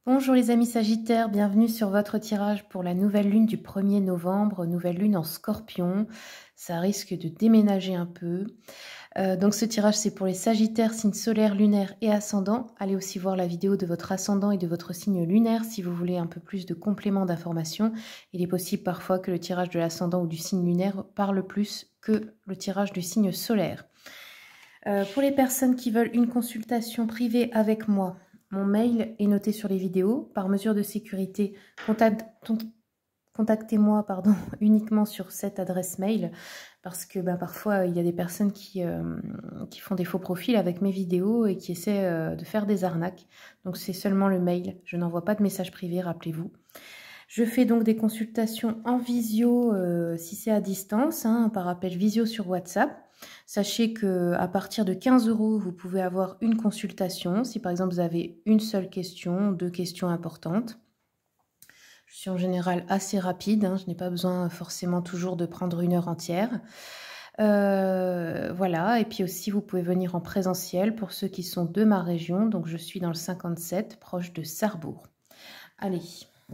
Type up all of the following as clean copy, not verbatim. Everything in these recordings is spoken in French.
Bonjour les amis Sagittaires, bienvenue sur votre tirage pour la nouvelle lune du 1er novembre, nouvelle lune en Scorpion. Ça risque de déménager un peu. Donc ce tirage c'est pour les Sagittaires, signes solaires, lunaires et ascendants. Allez aussi voir la vidéo de votre ascendant et de votre signe lunaire si vous voulez un peu plus de compléments d'informations. Il est possible parfois que le tirage de l'ascendant ou du signe lunaire parle plus que le tirage du signe solaire. Pour les personnes qui veulent une consultation privée avec moi, mon mail est noté sur les vidéos. Par mesure de sécurité, contactez-moi uniquement sur cette adresse mail parce que parfois il y a des personnes qui font des faux profils avec mes vidéos et qui essaient de faire des arnaques. Donc c'est seulement le mail, je n'envoie pas de message privé, rappelez-vous. Je fais donc des consultations en visio si c'est à distance, par appel visio sur WhatsApp. Sachez qu'à partir de 15 €, vous pouvez avoir une consultation. Si par exemple vous avez une seule question, deux questions importantes. Je suis en général assez rapide, je n'ai pas besoin forcément toujours de prendre une heure entière. Voilà, et puis aussi vous pouvez venir en présentiel pour ceux qui sont de ma région. Donc je suis dans le 57, proche de Sarrebourg. Allez,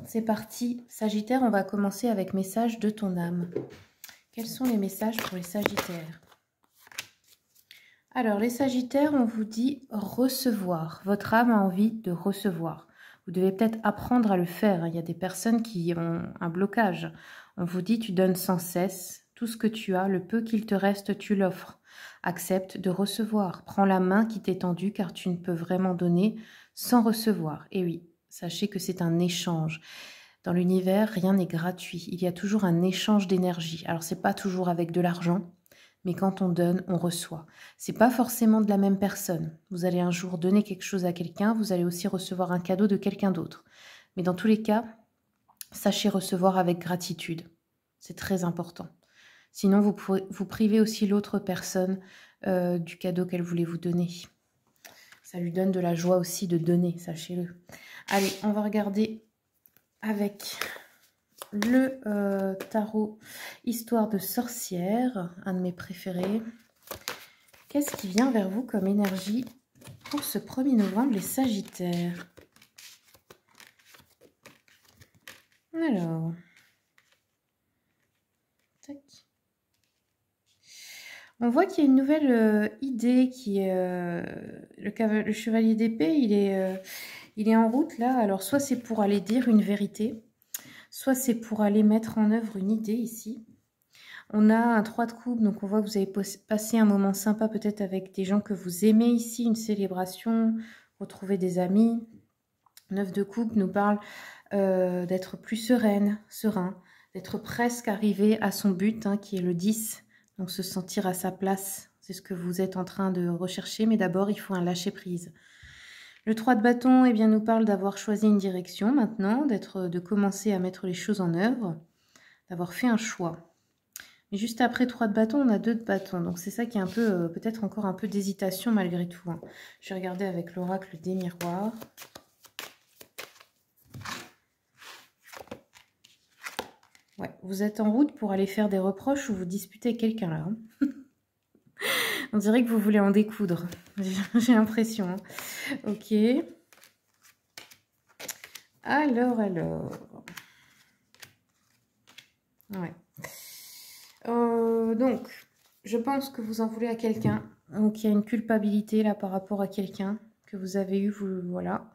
c'est parti. Sagittaire, on va commencer avec message de ton âme. Quels sont les messages pour les Sagittaires ? Alors, les Sagittaires, on vous dit recevoir. Votre âme a envie de recevoir. Vous devez peut-être apprendre à le faire. Il y a des personnes qui ont un blocage. On vous dit, tu donnes sans cesse. Tout ce que tu as, le peu qu'il te reste, tu l'offres. Accepte de recevoir. Prends la main qui t'est tendue car tu ne peux vraiment donner sans recevoir. Et oui, sachez que c'est un échange. Dans l'univers, rien n'est gratuit. Il y a toujours un échange d'énergie. Alors, c'est pas toujours avec de l'argent. Mais quand on donne, on reçoit. C'est pas forcément de la même personne. Vous allez un jour donner quelque chose à quelqu'un, vous allez aussi recevoir un cadeau de quelqu'un d'autre. Mais dans tous les cas, sachez recevoir avec gratitude. C'est très important. Sinon, vous privez aussi l'autre personne du cadeau qu'elle voulait vous donner. Ça lui donne de la joie aussi de donner, sachez-le. Allez, on va regarder avec le tarot Histoire de sorcière, un de mes préférés. Qu'est-ce qui vient vers vous comme énergie pour ce 1er novembre, les Sagittaires? Alors, tac. On voit qu'il y a une nouvelle idée qui est le chevalier d'épée, il est en route là. Alors soit c'est pour aller dire une vérité, soit c'est pour aller mettre en œuvre une idée ici. On a un 3 de coupe, donc on voit que vous avez passé un moment sympa peut-être avec des gens que vous aimez ici, une célébration, retrouver des amis. 9 de coupe nous parle d'être plus serein, d'être presque arrivé à son but, qui est le 10. Donc se sentir à sa place, c'est ce que vous êtes en train de rechercher, mais d'abord il faut un lâcher-prise. Le 3 de bâton nous parle d'avoir choisi une direction maintenant, de commencer à mettre les choses en œuvre, d'avoir fait un choix. Mais juste après 3 de bâton, on a 2 de bâton. Donc c'est ça qui est un peu, peut-être encore un peu d'hésitation malgré tout. Je vais regarder avec l'oracle des miroirs. Ouais, vous êtes en route pour aller faire des reproches ou vous disputer avec quelqu'un là. On dirait que vous voulez en découdre. J'ai l'impression. Ok. Alors. Ouais. Donc, je pense que vous en voulez à quelqu'un. Donc, il y a une culpabilité là par rapport à quelqu'un que vous avez eu, voilà.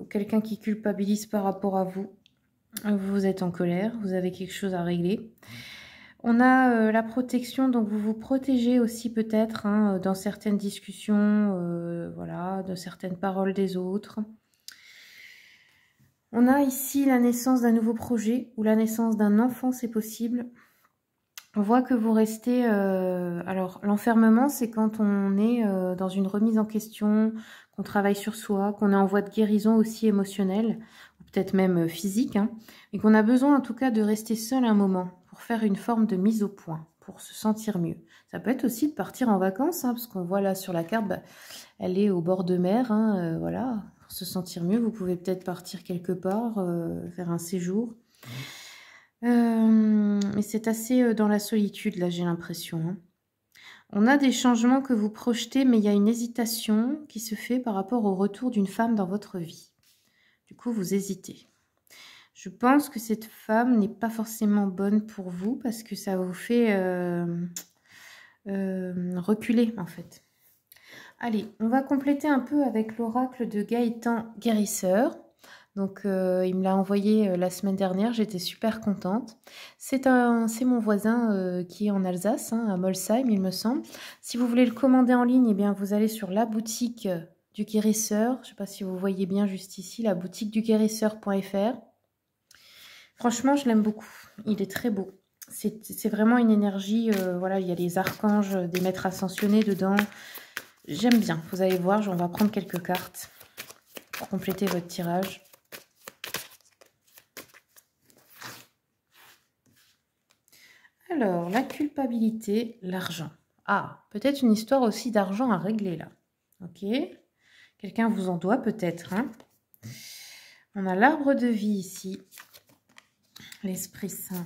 Ou quelqu'un qui culpabilise par rapport à vous. Vous êtes en colère, vous avez quelque chose à régler. On a la protection, donc vous vous protégez aussi peut-être dans certaines discussions, voilà, de certaines paroles des autres. On a ici la naissance d'un nouveau projet ou la naissance d'un enfant, c'est possible. On voit que vous restez... alors, l'enfermement, c'est quand on est dans une remise en question, qu'on travaille sur soi, qu'on est en voie de guérison aussi émotionnelle, ou peut-être même physique, et qu'on a besoin en tout cas de rester seul un moment pour faire une forme de mise au point, pour se sentir mieux. Ça peut être aussi de partir en vacances, parce qu'on voit là sur la carte, elle est au bord de mer, voilà, pour se sentir mieux. Vous pouvez peut-être partir quelque part, faire un séjour. Mais c'est assez dans la solitude, là, j'ai l'impression. On a des changements que vous projetez, mais il y a une hésitation qui se fait par rapport au retour d'une femme dans votre vie. Du coup, vous hésitez. Je pense que cette femme n'est pas forcément bonne pour vous parce que ça vous fait reculer en fait. Allez, on va compléter un peu avec l'oracle de Gaëtan Guérisseur. Donc, il me l'a envoyé la semaine dernière, j'étais super contente. C'est mon voisin qui est en Alsace, hein, à Molsheim, il me semble. Si vous voulez le commander en ligne, eh bien, vous allez sur la boutique du guérisseur. Je ne sais pas si vous voyez bien juste ici, la boutique du guérisseur.fr. Franchement, je l'aime beaucoup. Il est très beau. C'est vraiment une énergie, voilà, il y a les archanges, des maîtres ascensionnés dedans. J'aime bien. Vous allez voir, on va prendre quelques cartes pour compléter votre tirage. Alors, la culpabilité, l'argent. Ah, peut-être une histoire aussi d'argent à régler là. Ok. Quelqu'un vous en doit peut-être. Hein. On a l'arbre de vie ici. L'Esprit Saint.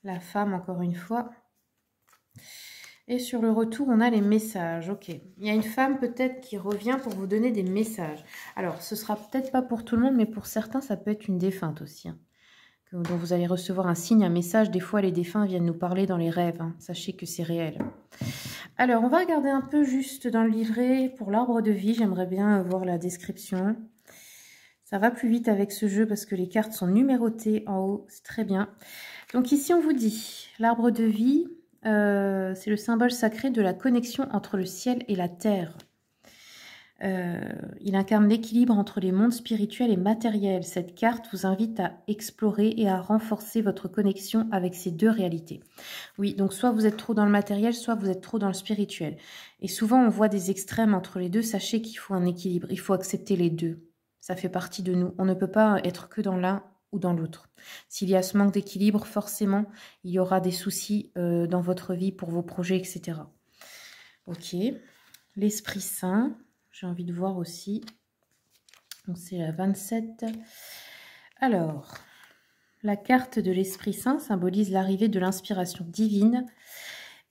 La femme, encore une fois. Et sur le retour, on a les messages. Ok. Il y a une femme peut-être qui revient pour vous donner des messages. Alors, ce sera peut-être pas pour tout le monde, mais pour certains, ça peut être une défunte aussi. Hein. dont vous allez recevoir un signe, un message. Des fois, les défunts viennent nous parler dans les rêves. Hein. Sachez que c'est réel. Alors, on va regarder un peu juste dans le livret pour l'arbre de vie. J'aimerais bien voir la description. Ça va plus vite avec ce jeu parce que les cartes sont numérotées en haut. C'est très bien. Donc ici, on vous dit, l'arbre de vie, c'est le symbole sacré de la connexion entre le ciel et la terre. Il incarne l'équilibre entre les mondes spirituels et matériels. Cette carte vous invite à explorer et à renforcer votre connexion avec ces deux réalités. Oui, donc soit vous êtes trop dans le matériel, soit vous êtes trop dans le spirituel. Et souvent, on voit des extrêmes entre les deux. Sachez qu'il faut un équilibre. Il faut accepter les deux. Ça fait partie de nous. On ne peut pas être que dans l'un ou dans l'autre. S'il y a ce manque d'équilibre, forcément, il y aura des soucis dans votre vie pour vos projets, etc. Ok. L'Esprit Saint. J'ai envie de voir aussi. Donc c'est la 27. Alors, la carte de l'Esprit Saint symbolise l'arrivée de l'inspiration divine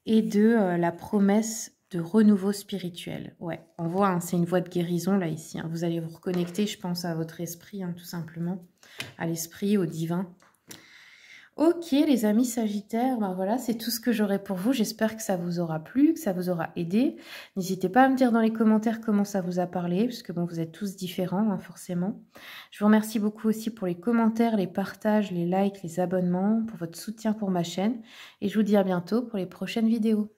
et de la promesse de renouveau spirituel. Ouais, on voit, hein, c'est une voie de guérison là ici. Hein. Vous allez vous reconnecter, je pense, à votre esprit, hein, tout simplement. À l'esprit, au divin. Ok les amis Sagittaires, ben voilà, c'est tout ce que j'aurai pour vous. J'espère que ça vous aura plu, que ça vous aura aidé. N'hésitez pas à me dire dans les commentaires comment ça vous a parlé, parce que bon, vous êtes tous différents, hein, forcément. Je vous remercie beaucoup aussi pour les commentaires, les partages, les likes, les abonnements, pour votre soutien pour ma chaîne. Et je vous dis à bientôt pour les prochaines vidéos.